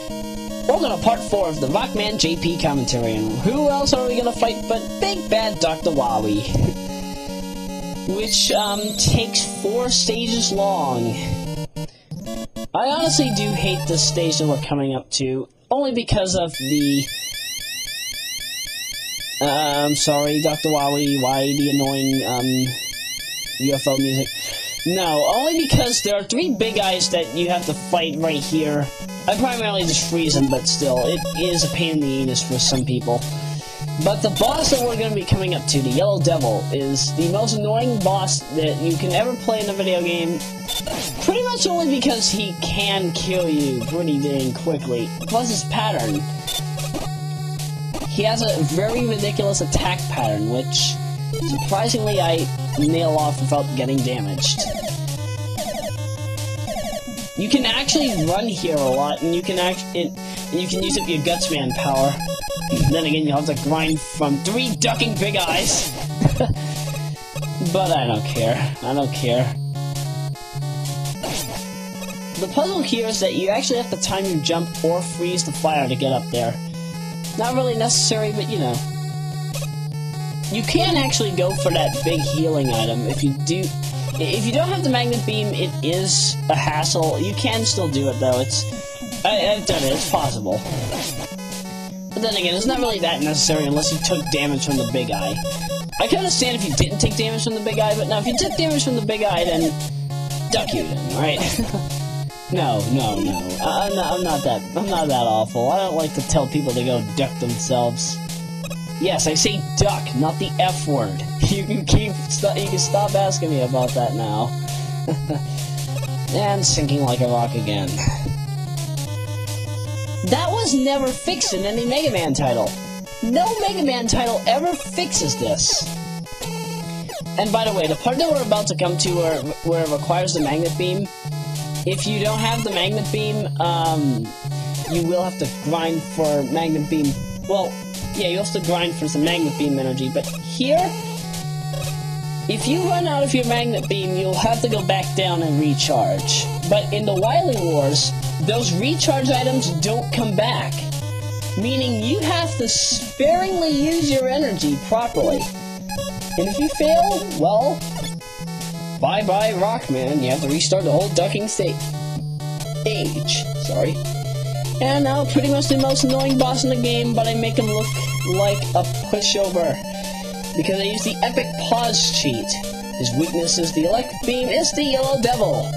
Welcome to part 4 of the Rockman JP commentary, and who else are we gonna fight but Big Bad Dr. Wowie? Which, takes 4 stages long. I honestly do hate this stage that we're coming up to, only because of the... I'm sorry, Dr. Wowie, why the annoying, UFO music? No, only because there are 3 big guys that you have to fight right here. I primarily just freeze them, but still, it is a pain in the anus for some people. But the boss that we're going to be coming up to, the Yellow Devil, is the most annoying boss that you can ever play in a video game. Pretty much only because he can kill you pretty dang quickly. Plus his pattern. He has a very ridiculous attack pattern, which, surprisingly, I nail off without getting damaged. You can actually run here a lot, and you can use up your Gutsman power. Then again, you'll have to grind from 3 ducking big eyes. But I don't care. I don't care. The puzzle here is that you actually have to time your jump or freeze the fire to get up there. Not really necessary, but you know. You can actually go for that big healing item if you do. If you don't have the magnet beam, it is a hassle. You can still do it though. I've done it. It's possible. But then again, it's not really that necessary unless you took damage from the big eye. I can understand if you didn't take damage from the big eye, but now if you took damage from the big eye, then duck you then, right? No. I'm not that awful. I don't like to tell people to go duck themselves. Yes, I say duck, not the F word. You can stop asking me about that now. And sinking like a rock again. That was never fixed in any Mega Man title. No Mega Man title ever fixes this. And by the way, the part that we're about to come to where it requires the magnet beam, if you don't have the magnet beam, you will have to grind for magnet beam. Well, yeah, you have to grind for some magnet beam energy, but here, if you run out of your magnet beam, you'll have to go back down and recharge. But in the Wily Wars, those recharge items don't come back. Meaning you have to sparingly use your energy properly. And if you fail, well, bye-bye Rockman, you have to restart the whole ducking stage. Sorry. And now, pretty much the most annoying boss in the game, but I make him look like a pushover. Because I use the epic pause cheat. His weakness is the electric beam, it's the Yellow Devil.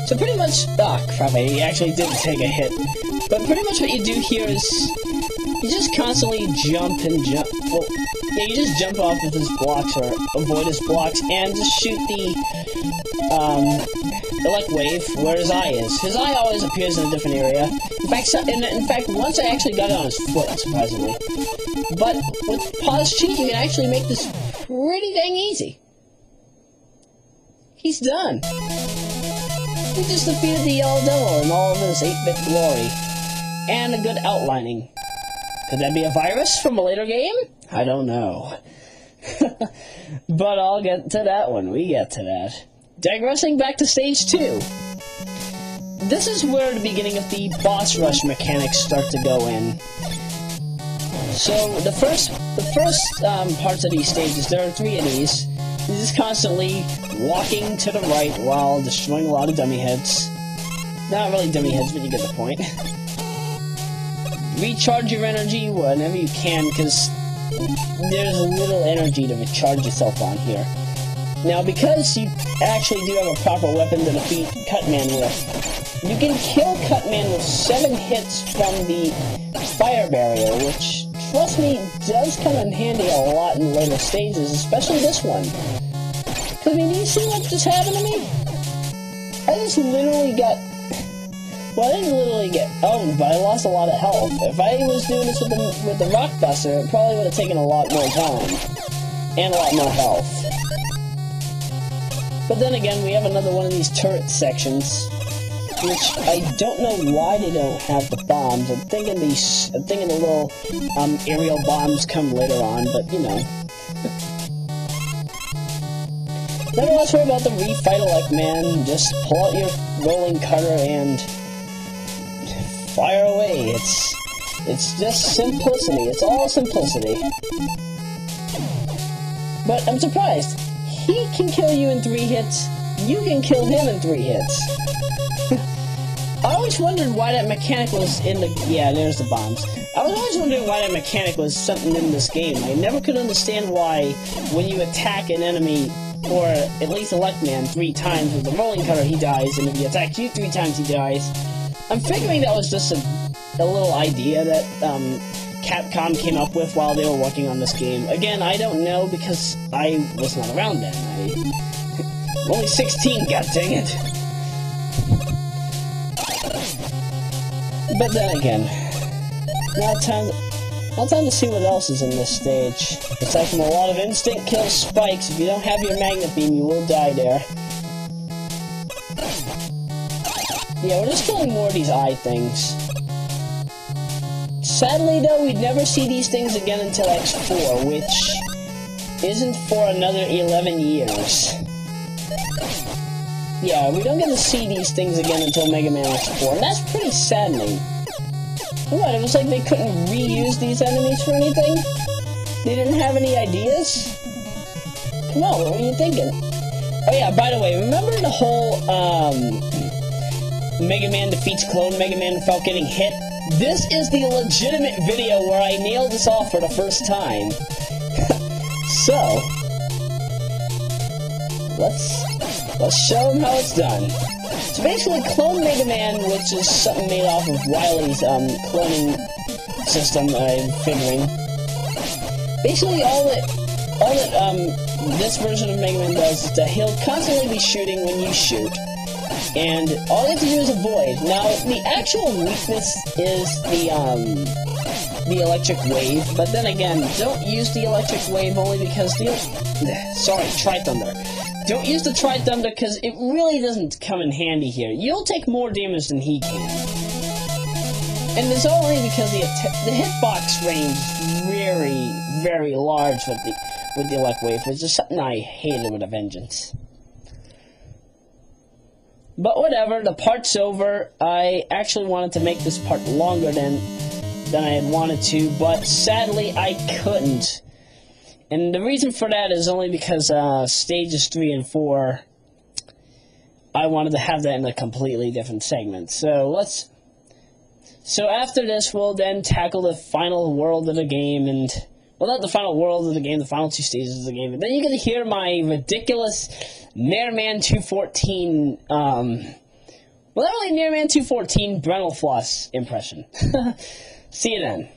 So pretty much, crap, I actually did take a hit. But pretty much what you do here is, you just constantly jump and jump. Well, yeah, you just jump off of his blocks, or avoid his blocks, and just shoot the, elect wave where his eye is. His eye always appears in a different area. In fact, once I actually got it on his foot, surprisingly. But with pause cheat, you can actually make this pretty dang easy. He's done. We just defeated the Yellow Devil in all of his 8-bit glory. And a good outlining. Could that be a virus from a later game? I don't know. But I'll get to that when we get to that. Digressing back to stage 2. This is where the beginning of the boss rush mechanics start to go in. So the first parts of these stages, there are 3 of these. You're just constantly walking to the right while destroying a lot of dummy heads. Not really dummy heads, but you get the point. Recharge your energy whenever you can, because there's a little energy to recharge yourself on here. Now, because you actually do have a proper weapon to defeat Cutman with, you can kill Cutman with 7 hits from the fire barrier, which, trust me, does come in handy a lot in later stages, especially this one. Because, I mean, do you see what just happened to me? I just literally got... Well, I didn't literally get owned, but I lost a lot of health. If I was doing this with the Rock Buster, it probably would have taken a lot more time. And a lot more health. But then again, we have another one of these turret sections, which I don't know why they don't have the bombs. I'm thinking the little aerial bombs come later on, but you know. Nevertheless, we're about to refight Elect Man. Just pull out your rolling cutter and fire away. It's just simplicity. It's all simplicity. But I'm surprised. He can kill you in 3 hits. You can kill him in 3 hits. I always wondered why that mechanic was in the... Yeah, there's the bombs. I was always wondering why that mechanic was something in this game. I never could understand why when you attack an enemy, or at least a Rockman, 3 times with the rolling cutter, he dies, and if he attacks you 3 times, he dies. I'm figuring that was just a little idea that Capcom came up with while they were working on this game. Again, I don't know because I was not around then. I'm only 16, god dang it. But then again, now time to see what else is in this stage. Aside from a lot of instant kill spikes, if you don't have your magnet beam, you will die there. Yeah, we're just killing more of these eye things. Sadly, though, we'd never see these things again until X4, which isn't for another 11 years. Yeah, we don't get to see these things again until Mega Man X4, and that's pretty saddening. What, it was like they couldn't reuse these enemies for anything? They didn't have any ideas? Come on, what were you thinking? Oh yeah, by the way, remember the whole, Mega Man defeats clone Mega Man without getting hit? This is the legitimate video where I nailed this off for the first time. So, let's show them how it's done. So basically, clone Mega Man, which is something made off of Wily's cloning system, I'm figuring. Basically, all that this version of Mega Man does is that he'll constantly be shooting when you shoot. And all you have to do is avoid. Now, the actual weakness is the electric wave, but then again, don't use the electric wave only because sorry, Tri-Thunder. Don't use the Tri-Thunder because it really doesn't come in handy here. You'll take more damage than he can. And it's only because the hitbox range is very, very large with the elect wave, which is something I hated with a vengeance. But whatever, the part's over. I actually wanted to make this part longer than I had wanted to, but sadly I couldn't. And the reason for that is only because stages 3 and 4, I wanted to have that in a completely different segment. So after this, we'll then tackle the final world of the game, and well, not the final world of the game, the final 2 stages of the game. And then you're gonna hear my ridiculous Mega Man 214, well, not really Mega Man 214 Brental Floss impression. See you then.